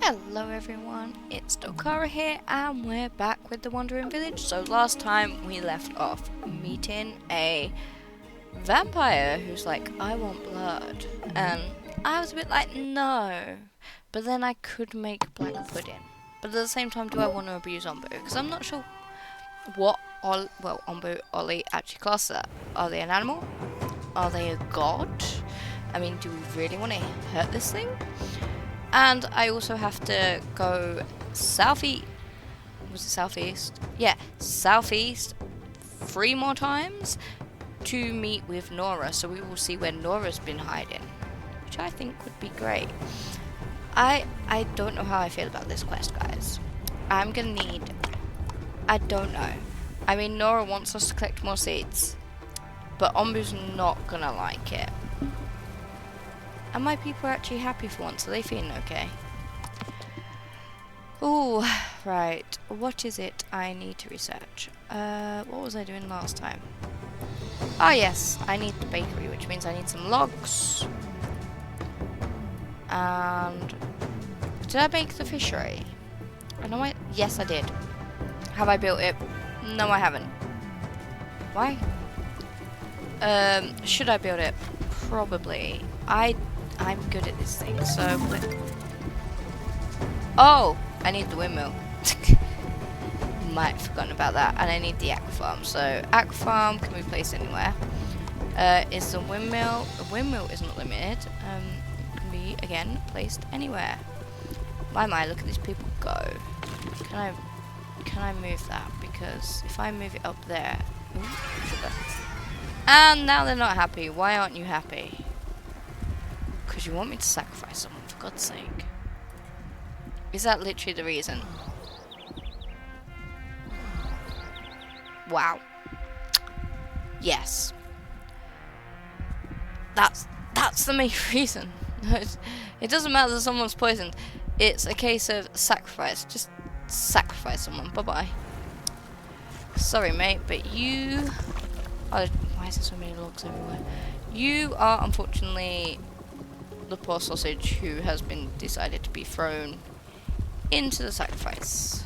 Hello everyone, it's Dulcara here and we're back with the Wandering Village. So last time we left off meeting a vampire who's like, I want blood. And I was a bit like, no. But then I could make black pudding. But at the same time, do I want to abuse Ombu? Because I'm not sure what Ombu, Ollie actually class that. Are they an animal? Are they a god? I mean, do we really want to hurt this thing? And I also have to go southeast. Was it southeast? Yeah, southeast 3 more times to meet with Nora. So we will see where Nora's been hiding, which I think would be great. I don't know how I feel about this quest, guys. I'm gonna need... I don't know. I mean, Nora wants us to collect more seeds, but Ombu's not gonna like it. And my people are actually happy for once. Are they feeling okay? Ooh, right. What is it I need to research? What was I doing last time? Oh yes, I need the bakery, which means I need some logs. And did I make the fishery? I know yes I did. Have I built it? No, I haven't. Why? Should I build it? Probably. I'm good at this thing, so... Oh! I need the windmill. Might have forgotten about that. And I need the aqua farm. So, aqua farm can be placed anywhere. Is the windmill... The windmill is not limited. Can be, again, placed anywhere. My, look at these people go. Can I move that? Because if I move it up there... Ooh, sugar. And now they're not happy. Why aren't you happy? Because you want me to sacrifice someone, for God's sake. Is that literally the reason? Wow. Yes. That's the main reason. It doesn't matter that someone's poisoned. It's a case of sacrifice. Just sacrifice someone. Bye-bye. Sorry, mate, but you... Oh, why is there so many logs everywhere? You are, unfortunately... the poor sausage who has been decided to be thrown into the sacrifice.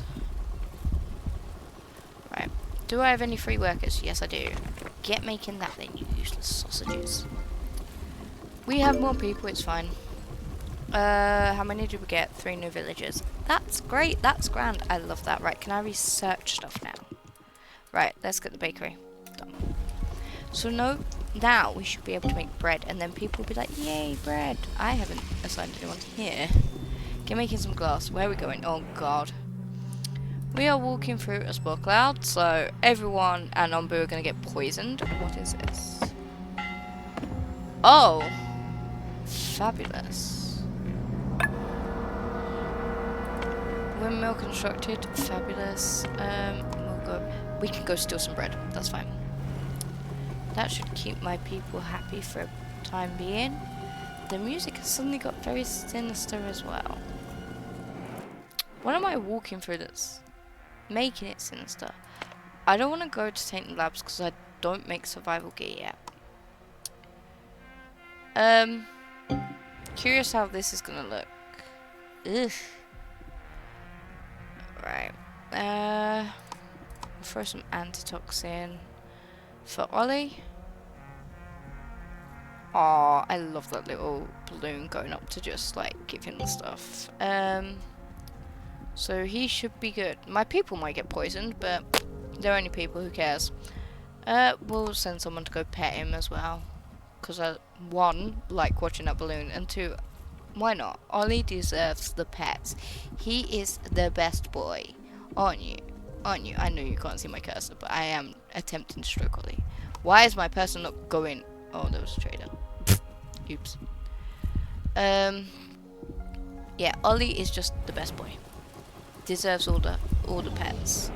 Right. Do I have any free workers? Yes, I do. Get making that then, you useless sausages. We have more people, it's fine. How many did we get? 3 new villagers. That's great, that's grand. I love that. Right, can I research stuff now? Right, let's get the bakery. Done. So now we should be able to make bread, and then people will be like, yay, bread. I haven't assigned anyone here. Okay, making some glass. Where are we going? Oh god. We are walking through a spore cloud, so everyone and Ombu are going to get poisoned. What is this? Oh! Fabulous. Windmill constructed. Fabulous. We can go steal some bread. That's fine. That should keep my people happy for a time being. The music has suddenly got very sinister as well. What am I walking through that's making it sinister? I don't want to go to Tainted Labs because I don't make survival gear yet. Curious how this is gonna look. Ugh. Right. We'll throw some antitoxin. For Ollie. Aw, I love that little balloon going up to just like give him the stuff. So he should be good. My people might get poisoned, but they're only people, who cares? We'll send someone to go pet him as well. Because I, 1, like watching that balloon, and 2, why not? Ollie deserves the pets. He is the best boy, aren't you? Aren't you? I know you can't see my cursor, but I am attempting to stroke Ollie. Why is my person not going? Oh, there was a trader. Oops. Yeah, Ollie is just the best boy. Deserves all the pets.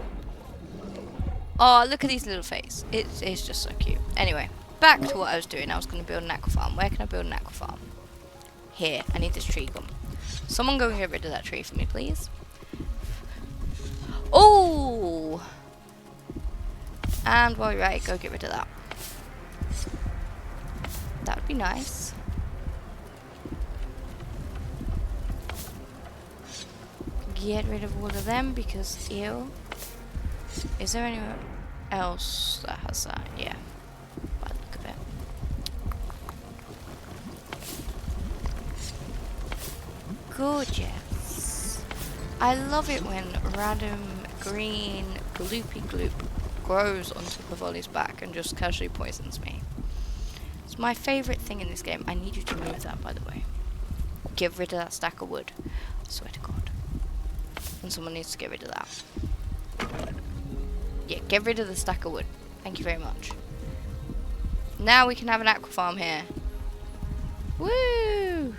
Oh, look at his little face. It's just so cute. Anyway, back to what I was doing. I was going to build an aqua farm. Where can I build an aqua farm? Here. I need this tree gum. Someone go and get rid of that tree for me, please. Oh! And while you're at it, go get rid of that. That would be nice. get rid of all of them because ew. Is there anyone else that has that? Yeah. By the look of it. Gorgeous. I love it when random green gloopy gloop grows on top of Ollie's back and just casually poisons me. It's my favourite thing in this game. I need you to move that, by the way. Get rid of that stack of wood. I swear to God. And someone needs to get rid of that. Yeah, get rid of the stack of wood. Thank you very much. Now we can have an aqua farm here. Woo!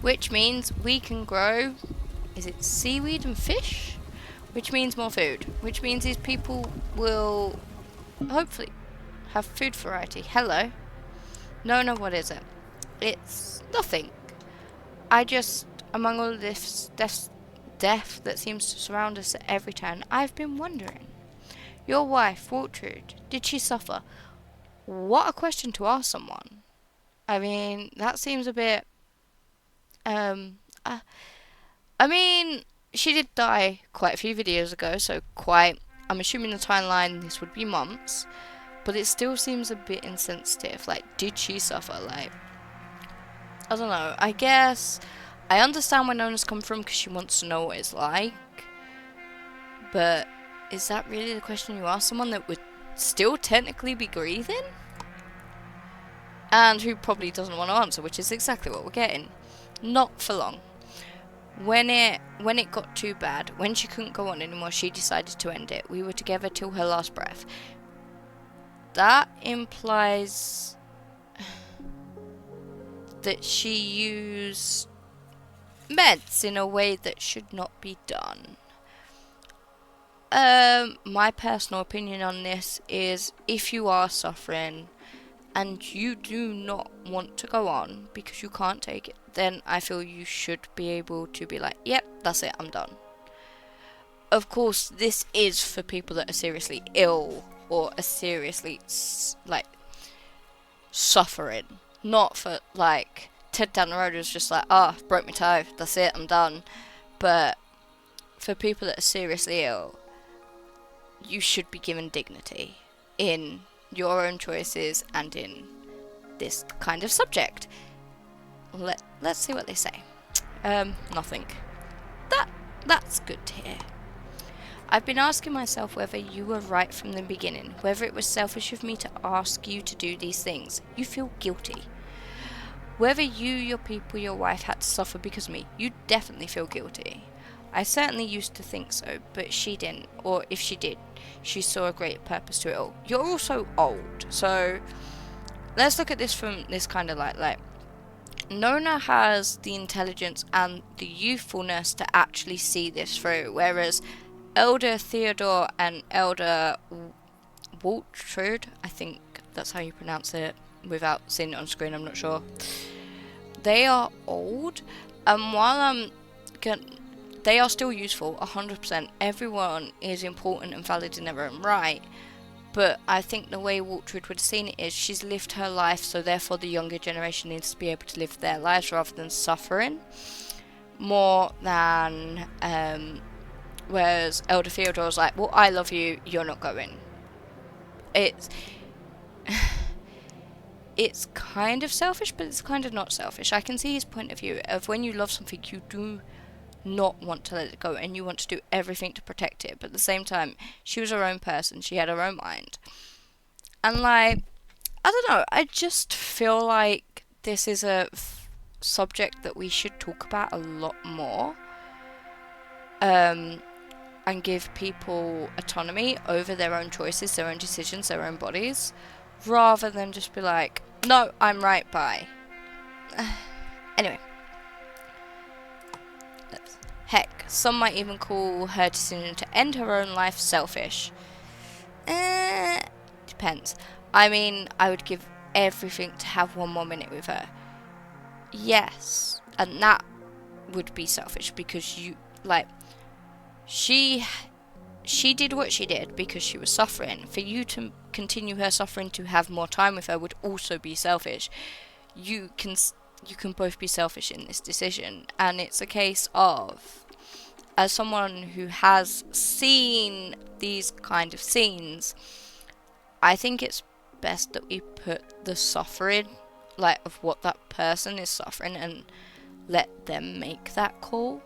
Which means we can grow, is it seaweed and fish? Which means more food. Which means these people will hopefully have food variety. Hello. No, what is it? It's nothing. I just, among all of this death that seems to surround us at every turn, I've been wondering. Your wife, Waltrude, did she suffer? What a question to ask someone. I mean, that seems a bit... I mean, she did die quite a few videos ago, so I'm assuming the timeline, this would be months, but it still seems a bit insensitive. Like, did she suffer? Like, I don't know. I guess I understand where Nona's come from because she wants to know what it's like, but is that really the question you ask someone that would still technically be grieving? And who probably doesn't want to answer, which is exactly what we're getting. Not for long. When it got too bad, when she couldn't go on anymore, she decided to end it. We were together till her last breath. That implies that she used meds in a way that should not be done. My personal opinion on this is, if you are suffering and you do not want to go on because you can't take it, then I feel you should be able to be like, yep, that's it, I'm done. Of course, this is for people that are seriously ill or are seriously, like, suffering. Not for, like, Ted down the road was just like, broke my toe, that's it, I'm done. But for people that are seriously ill, you should be given dignity in your own choices and in this kind of subject. Let's see what they say. Nothing. That's good to hear. I've been asking myself whether you were right from the beginning, whether it was selfish of me to ask you to do these things. You feel guilty. Whether you, your people, your wife had to suffer because of me, you definitely feel guilty. I certainly used to think so, but she didn't, or if she did, she saw a great purpose to it all. You're also old, so let's look at this from this kind of like Nona has the intelligence and the youthfulness to actually see this through, whereas Elder Theodore and Elder Waltrude, I think that's how you pronounce it without seeing it on screen, I'm not sure. They are old, and while they are still useful, 100%. Everyone is important and valid in their own right. But I think the way Waltrude would have seen it is she's lived her life, so therefore the younger generation needs to be able to live their lives rather than suffering. More than, whereas Elder Theodore's like, well, I love you, you're not going. It's kind of selfish, but it's kind of not selfish. I can see his point of view of when you love something, you do not want to let it go and you want to do everything to protect it, but at the same time she was her own person, she had her own mind, and like, I don't know, I just feel like this is a subject that we should talk about a lot more, and give people autonomy over their own choices, their own decisions, their own bodies, rather than just be like, no, I'm right, bye. Anyway, heck, some might even call her decision to end her own life selfish. Depends. I mean, I would give everything to have one more minute with her. Yes, and that would be selfish because you, like, she did what she did because she was suffering. For you to continue her suffering to have more time with her would also be selfish. You can you can both be selfish in this decision. And it's a case of, as someone who has seen these kind of scenes, I think it's best that we put the suffering, like, of what that person is suffering, and let them make that call,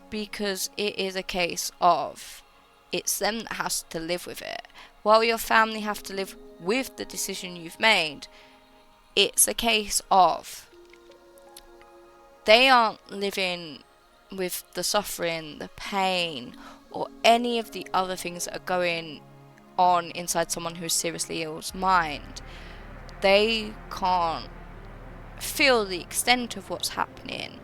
because it is a case of, it's them that has to live with it. While your family have to live with the decision you've made, it's a case of, they aren't living with the suffering, the pain, or any of the other things that are going on inside someone who's seriously ill's mind. They can't feel the extent of what's happening.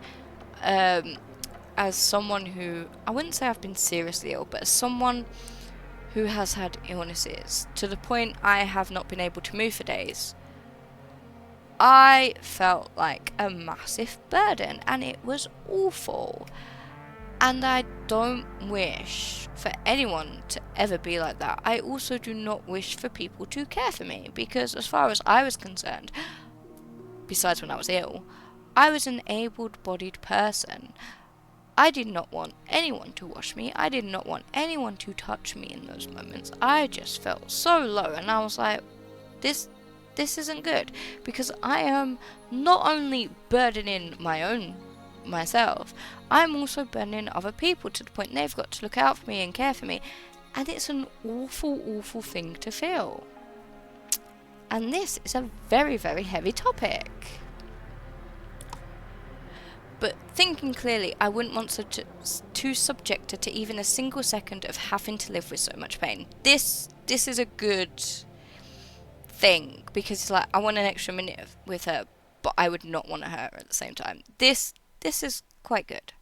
As someone who, I wouldn't say I've been seriously ill, but as someone who has had illnesses to the point I have not been able to move for days, I felt like a massive burden, and it was awful. And I don't wish for anyone to ever be like that. I also do not wish for people to care for me, because as far as I was concerned, besides when I was ill, I was an able-bodied person. I did not want anyone to wash me. I did not want anyone to touch me in those moments. I just felt so low, and I was like, this isn't good, because I am not only burdening myself, I'm also burdening other people to the point they've got to look out for me and care for me, and it's an awful, awful thing to feel. And this is a very, very heavy topic. But thinking clearly, I wouldn't want to subject her to even a single second of having to live with so much pain. This is a good thing, because it's like, I want an extra minute with her, but I would not want her at the same time. This is quite good.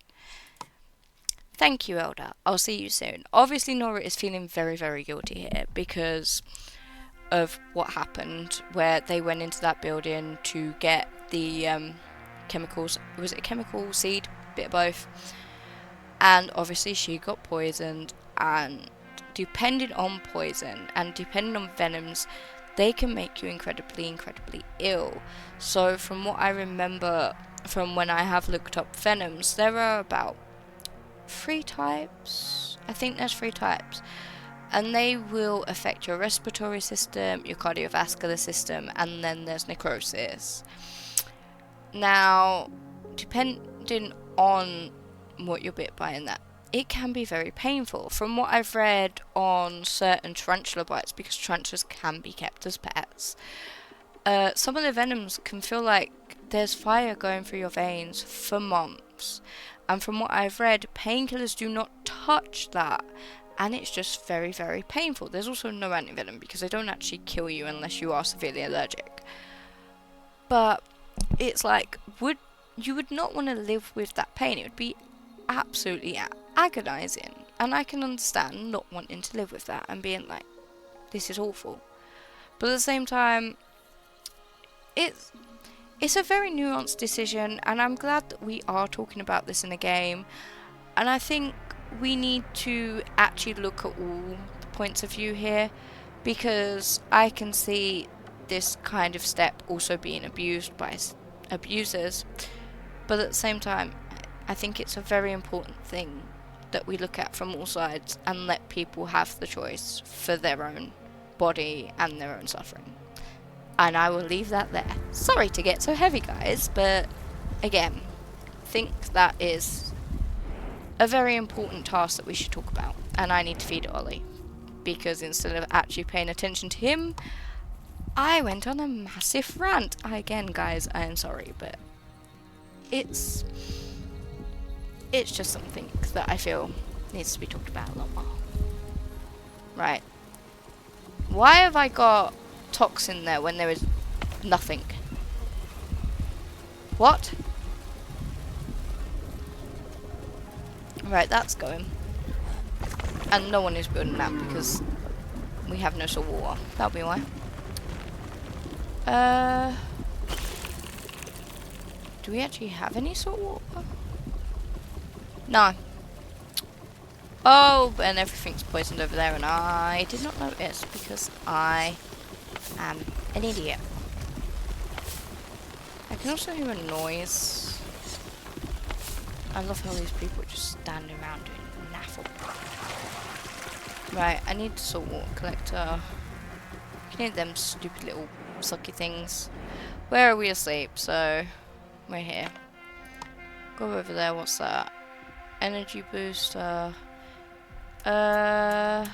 Thank you, Elder. I'll see you soon. Obviously, Nora is feeling very, very guilty here because of what happened, where they went into that building to get the chemicals. Was it a chemical seed? Bit of both. And obviously she got poisoned, and depending on poison and depending on venoms, they can make you incredibly, incredibly ill. So from what I remember from when I have looked up venoms, there are about 3 types. I think there's 3 types. And they will affect your respiratory system, your cardiovascular system, and then there's necrosis. Now, depending on what you're bit by in that, it can be very painful. From what I've read on certain tarantula bites, because tarantulas can be kept as pets, some of the venoms can feel like there's fire going through your veins for months. And from what I've read, painkillers do not touch that, and it's just very, very painful. There's also no antivenom, because they don't actually kill you unless you are severely allergic. But it's like, you would not want to live with that pain. It would be absolutely agonizing, and I can understand not wanting to live with that and being like, this is awful. But at the same time, it's a very nuanced decision, and I'm glad that we are talking about this in a game. And I think we need to actually look at all the points of view here, because I can see this kind of step also being abused by abusers. But at the same time, I think it's a very important thing that we look at from all sides and let people have the choice for their own body and their own suffering. And I will leave that there. Sorry to get so heavy, guys, but again, I think that is a very important task that we should talk about. And I need to feed Ollie, because instead of actually paying attention to him, I went on a massive rant. Again, guys, I am sorry, but it's just something that I feel needs to be talked about a lot more. Right. Why have I got toxin there when there is nothing? What? Right, that's going. And no one is building that because we have no salt water. That'll be why. Do we actually have any salt water? No. Oh, and everything's poisoned over there, and I did not notice because I am an idiot. I can also hear a noise. I love how these people are just standing around doing naffle. Right, I need salt water collector. I need them stupid little sucky things. Where are we asleep? So, we're here. Go over there, what's that? Energy booster. Where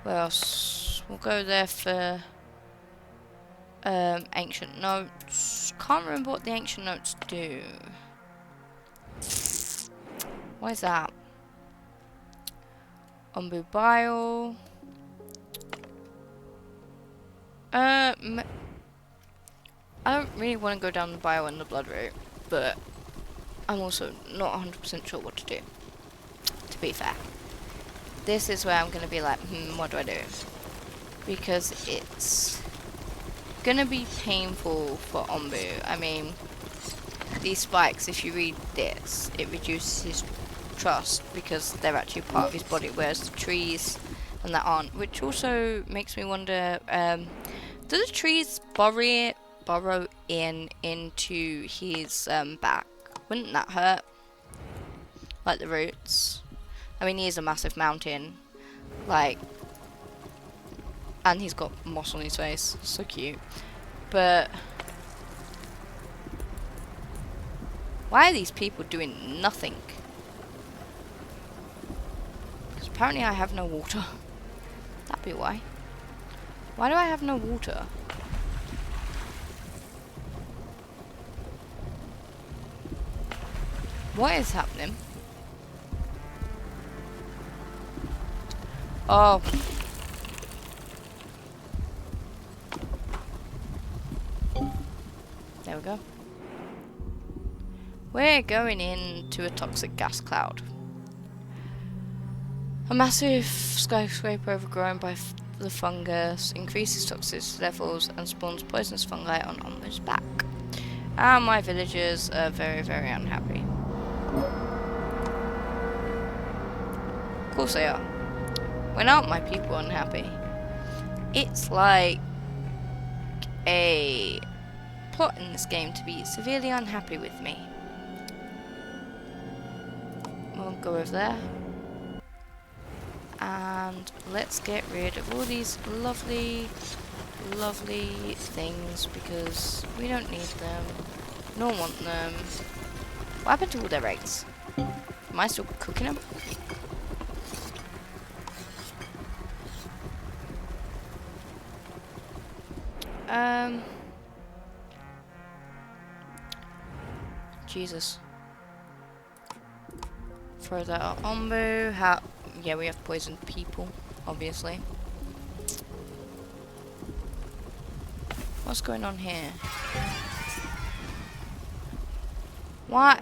else? We'll go there for ancient notes. Can't remember what the ancient notes do. What is that? Ombu bile. I don't really want to go down the bile and the blood route, but I'm also not 100% sure what to do, to be fair. This is where I'm going to be like, what do I do? Because it's going to be painful for Ombu. I mean, these spikes, if you read this, it reduces his trust because they're actually part of his body, whereas the trees and that aren't. Which also makes me wonder, do the trees burrow into his back? Wouldn't that hurt? Like the roots. I mean, he is a massive mountain, like, and he's got moss on his face. So cute. But why are these people doing nothing? Because apparently I have no water. That'd be why. Why do I have no water? What is happening? Oh. There we go. We're going into a toxic gas cloud. A massive skyscraper overgrown by the fungus increases toxicity levels and spawns poisonous fungi on Ombu's back. And my villagers are very, very unhappy. Of course they are. When aren't my people unhappy? It's like a plot in this game to be severely unhappy with me. We'll go over there. And let's get rid of all these lovely, lovely things because we don't need them. No one want them. What happened to all their eggs? Am I still cooking them? Jesus. Throw that at Ombu. Yeah, we have poisoned people, obviously. What's going on here? What?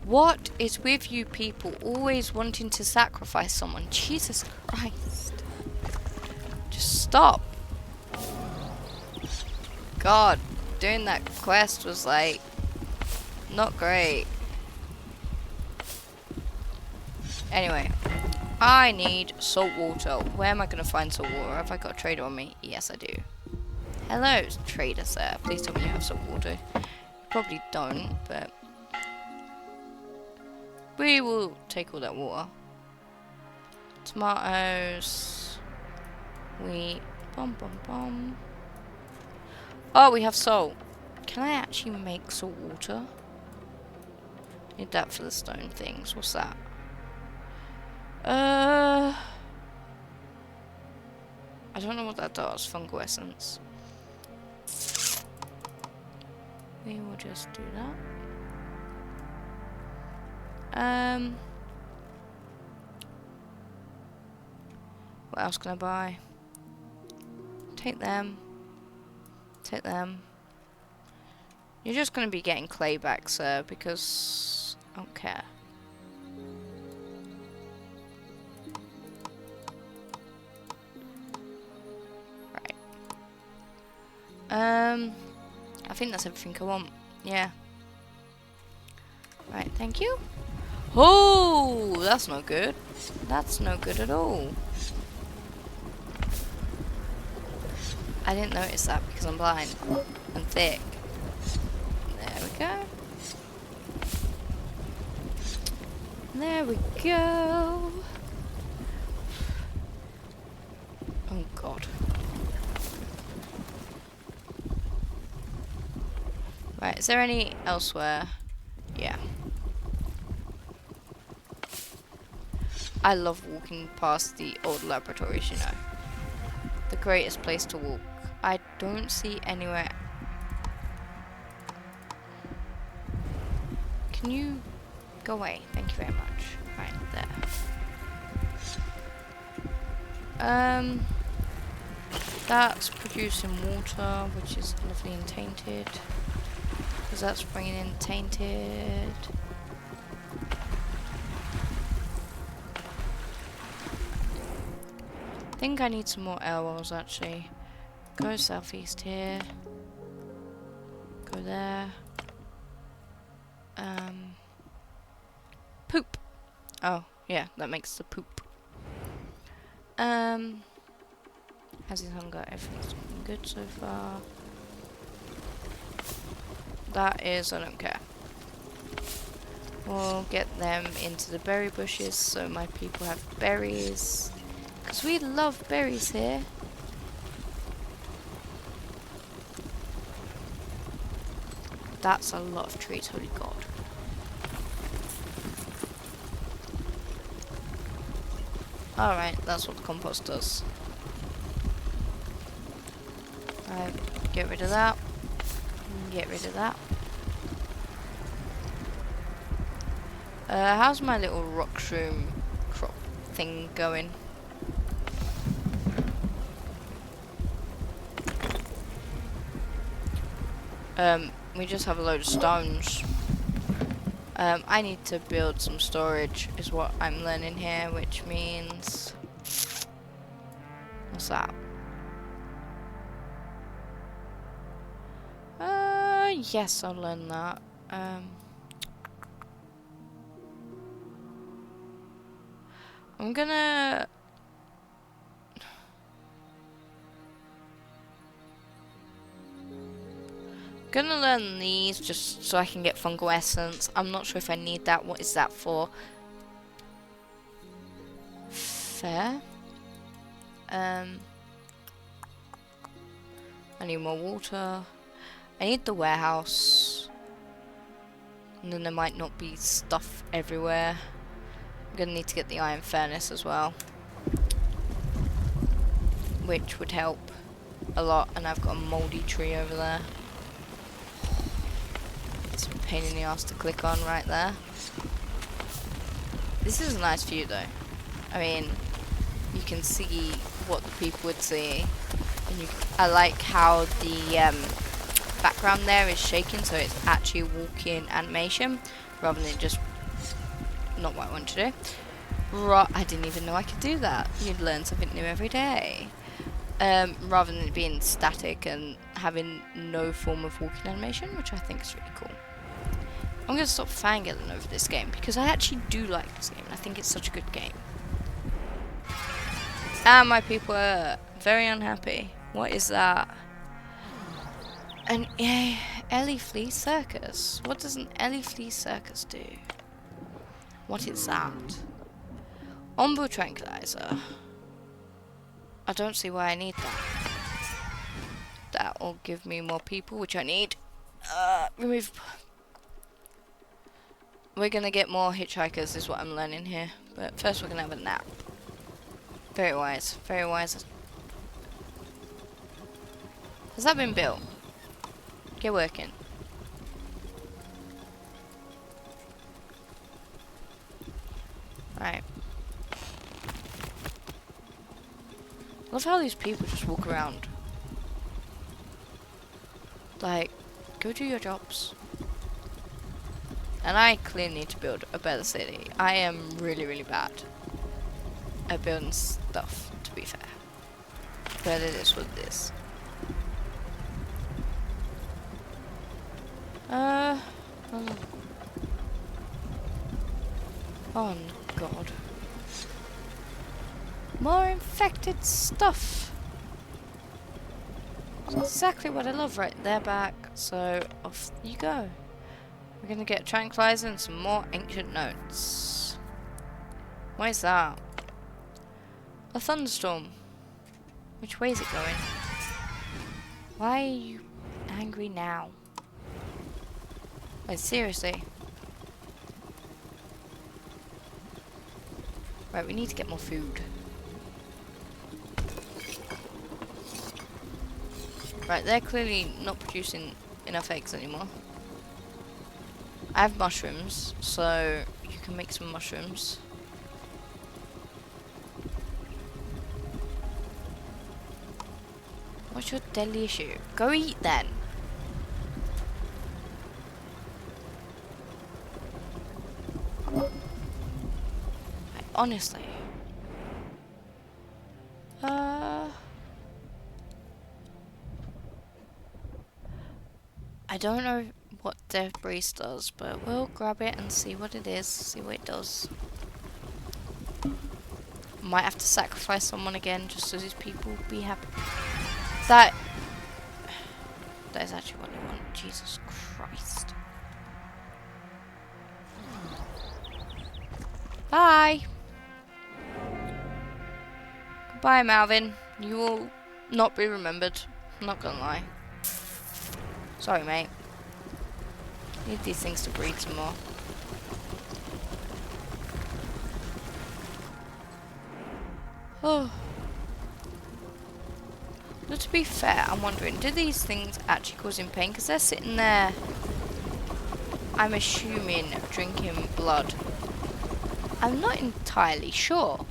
What is with you people always wanting to sacrifice someone? Jesus Christ. Just stop. God, doing that quest was like not great. Anyway, I need salt water. Where am I going to find salt water? Have I got a trader on me? Yes, I do. Hello, trader sir. Please tell me you have salt water. You probably don't, but we will take all that water. Tomatoes. Wheat. Bum bum bum. Oh, we have salt. Can I actually make salt water? Need that for the stone things. What's that? I don't know what that does. Fungal essence. We will just do that. What else can I buy? Take them. Take them. You're just going to be getting clay back, sir, because I don't care. Right. I think that's everything I want. Yeah. Right, thank you. Oh, that's not good. That's no good at all. I didn't notice that because I'm blind and thick. There we go. There we go. Oh god. Right, is there any elsewhere? Yeah. I love walking past the old laboratories, you know. The greatest place to walk. I don't see anywhere. Can you go away? Thank you very much. Right, there. That's producing water, which is lovely and tainted. Because that's bringing in tainted. I think I need some more air wells actually. Go southeast here. Go there. Poop. Oh, yeah, that makes the poop. Has his hunger? Everything's looking good so far. That is, I don't care. We'll get them into the berry bushes so my people have berries. Because we love berries here. That's a lot of trees, holy god. Alright, that's what the compost does. Alright, get rid of that. Get rid of that. How's my little rock shroom crop thing going? We just have a load of stones. I need to build some storage, is what I'm learning here, which means... What's that? Yes, I'll learn that. I'm gonna... learn these just so I can get fungal essence. I'm not sure if I need that. What is that for? Fair. I need more water. I need the warehouse. And then there might not be stuff everywhere. I'm gonna need to get the iron furnace as well, which would help a lot. And I've got a moldy tree over there. It's a pain in the ass to click on right there. This is a nice view though. I mean, you can see what the people would see. And I like how the background there is shaking, so it's actually walking animation rather than just not what I want to do. I didn't even know I could do that. You'd learn something new every day. Rather than it being static and having no form of walking animation, which I think is really cool. I'm going to stop fangirling over this game because I actually do like this game and I think it's such a good game. And my people are very unhappy. What is that? An Ellie Flea Circus. What does an Ellie Flea Circus do? What is that? Ombu Tranquilizer. I don't see why I need that. That will give me more people, which I need. Remove. We're gonna get more hitchhikers, is what I'm learning here. But first, we're gonna have a nap. Very wise. Very wise. Has that been built? Get working. Right. Love how these people just walk around. Like, go do your jobs. And I clearly need to build a better city. I am really, really bad at building stuff, to be fair. But it is what it is. Oh god. More infected stuff. Exactly what I love, right? They're back, so off you go. We're gonna get a tranquilizer and some more ancient notes. What is that? A thunderstorm. Which way is it going? Why are you angry now? Like, seriously. Right, we need to get more food. Right, they're clearly not producing enough eggs anymore. I have mushrooms, so you can make some mushrooms. What's your deadly issue? Go eat then. Like, honestly. I don't know what Death Breeze does, but we'll grab it and see what it is, see what it does. Might have to sacrifice someone again just so these people be happy. That is actually what I want. Jesus Christ. Bye. Goodbye, Malvin. You will not be remembered. I'm not gonna lie. Sorry, mate. Need these things to breed some more. Oh. But to be fair, I'm wondering, do these things actually cause him pain? Because they're sitting there, I'm assuming, drinking blood. I'm not entirely sure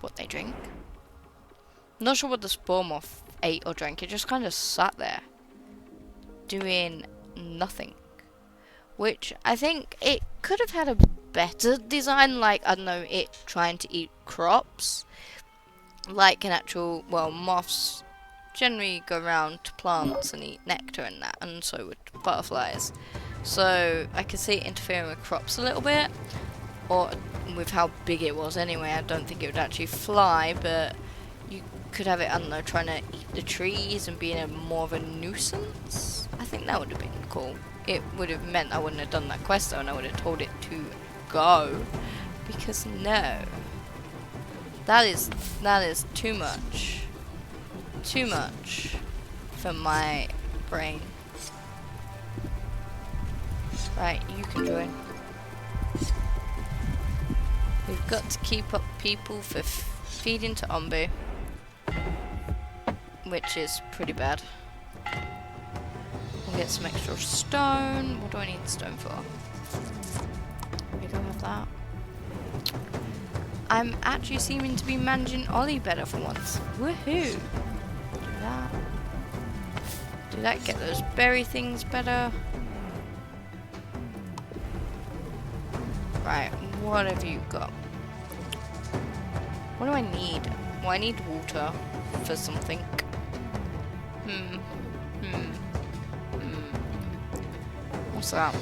what they drink. I'm not sure what the spore moth ate or drank. It just kind of sat there, doing nothing. Which, I think, it could have had a better design, like, I don't know, it trying to eat crops. Like an actual, well, moths generally go around to plants and eat nectar and that, and so would butterflies. So I could see it interfering with crops a little bit, or with how big it was anyway. I don't think it would actually fly, but you could have it, I don't know, trying to eat the trees and being more of a nuisance. I think that would have been cool. It would have meant I wouldn't have done that quest though, and I would have told it to go, because no. That is too much. Too much for my brain. Right, you can join. We've got to keep up people for feeding to Ombu, which is pretty bad. We'll get some extra stone. What do I need stone for? Maybe I'll have that. I'm actually seeming to be managing Ollie better for once. Woohoo! Do that. Do that, get those berry things better. Right, what have you got? What do I need? Well, I need water for something. What's that?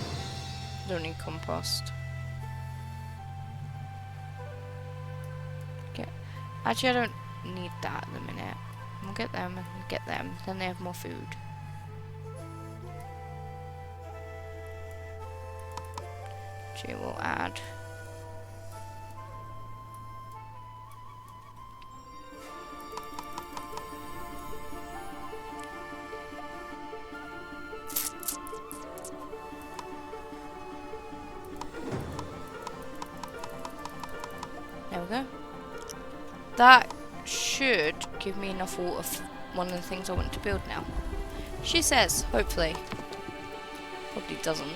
Don't need compost. Actually, I don't need that at the minute. We'll get them and get them. Then they have more food. Actually, we'll add. There we go. That should give me enough water for one of the things I want to build now. She says, hopefully. Probably doesn't.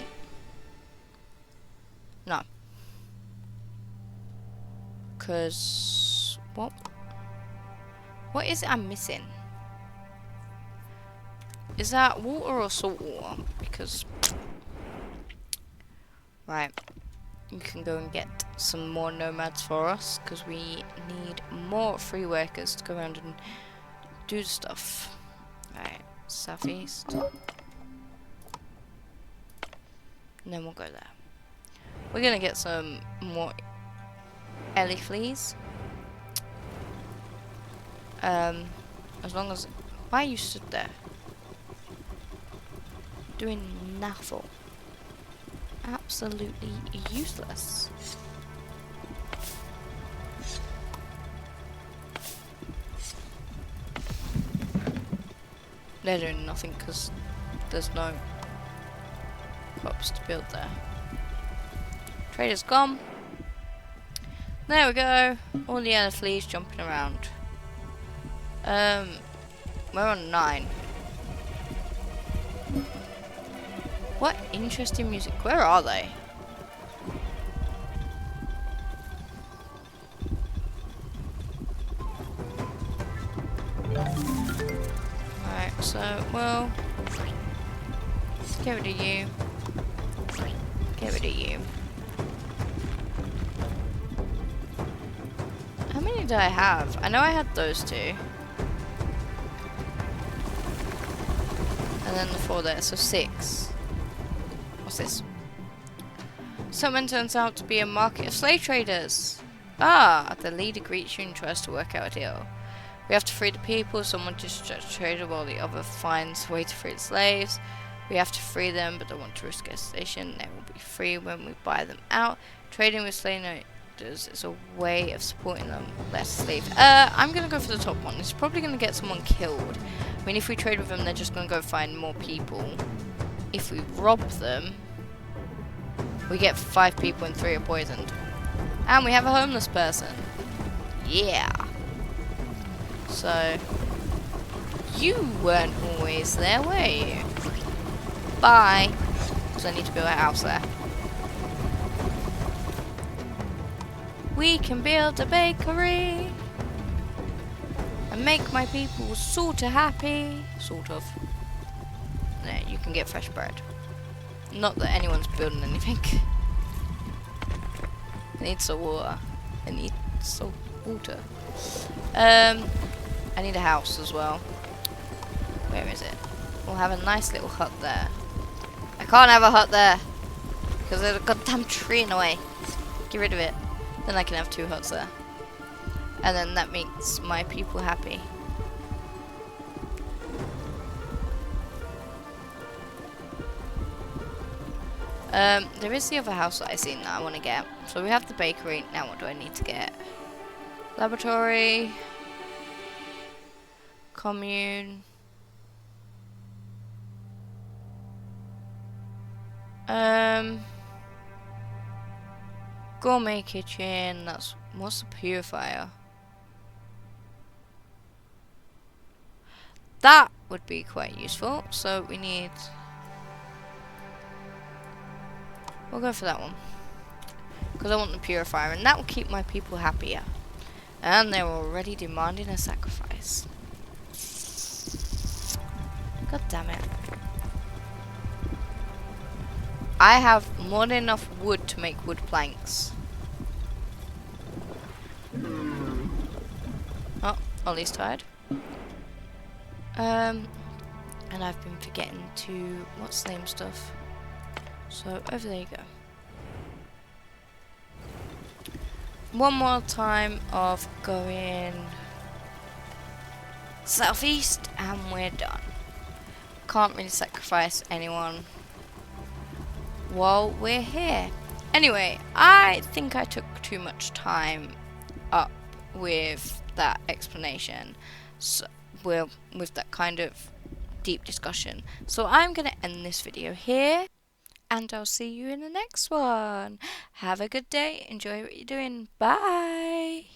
No. Because... What? What is it I'm missing? Is that water or salt water? Because... Right. You can go and get some more nomads for us, because we need more free workers to go around and do stuff. Right, southeast. And then we'll go there. We're gonna get some more ellie fleas. As long as Why you stood there? Doing nothing. Absolutely useless. They're doing nothing because there's no crops to build there. Trader's gone. There we go. All the other fleas jumping around. We're on 9. What interesting music. Where are they? Alright, so, well, get rid of you. Get rid of you. How many do I have? I know I had those 2. And then the 4 there, so 6. What's this? Someone turns out to be a market of slave traders. Ah, the leader greets you and tries to work out a deal. We have to free the people. Someone distracts the trader while the other finds a way to free the slaves. We have to free them, but don't want to risk escalation. They will be free when we buy them out. Trading with slave traders is a way of supporting them. Less slaves. I'm gonna go for the top one. It's probably gonna get someone killed. I mean, if we trade with them, they're just gonna go find more people. If we rob them, we get 5 people and 3 are poisoned. And we have a homeless person. Yeah. So, you weren't always there, were you? Bye. Because I need to build a house there. We can build a bakery. And make my people sorta happy. Sort of. There, you can get fresh bread. Not that anyone's building anything. I need some water. I need some water. I need a house as well. Where is it? We'll have a nice little hut there. I can't have a hut there because there's a goddamn tree in the way. Get rid of it. Then I can have 2 huts there. And then that makes my people happy. There is the other house that I seen that I want to get. So we have the bakery. Now what do I need to get? Laboratory. Commune. Gourmet kitchen. That's what's the purifier? That would be quite useful. So we need. We'll go for that one because I want the purifier, and that will keep my people happier. And they're already demanding a sacrifice. God damn it. I have more than enough wood to make wood planks. Oh, Ollie's tired. And I've been forgetting to what's the name stuff. So over there you go. One more time of going southeast and we're done. Can't really sacrifice anyone while we're here. Anyway, I think I took too much time up with that explanation. So, well, with that kind of deep discussion. So I'm going to end this video here. And I'll see you in the next one. Have a good day. Enjoy what you're doing. Bye.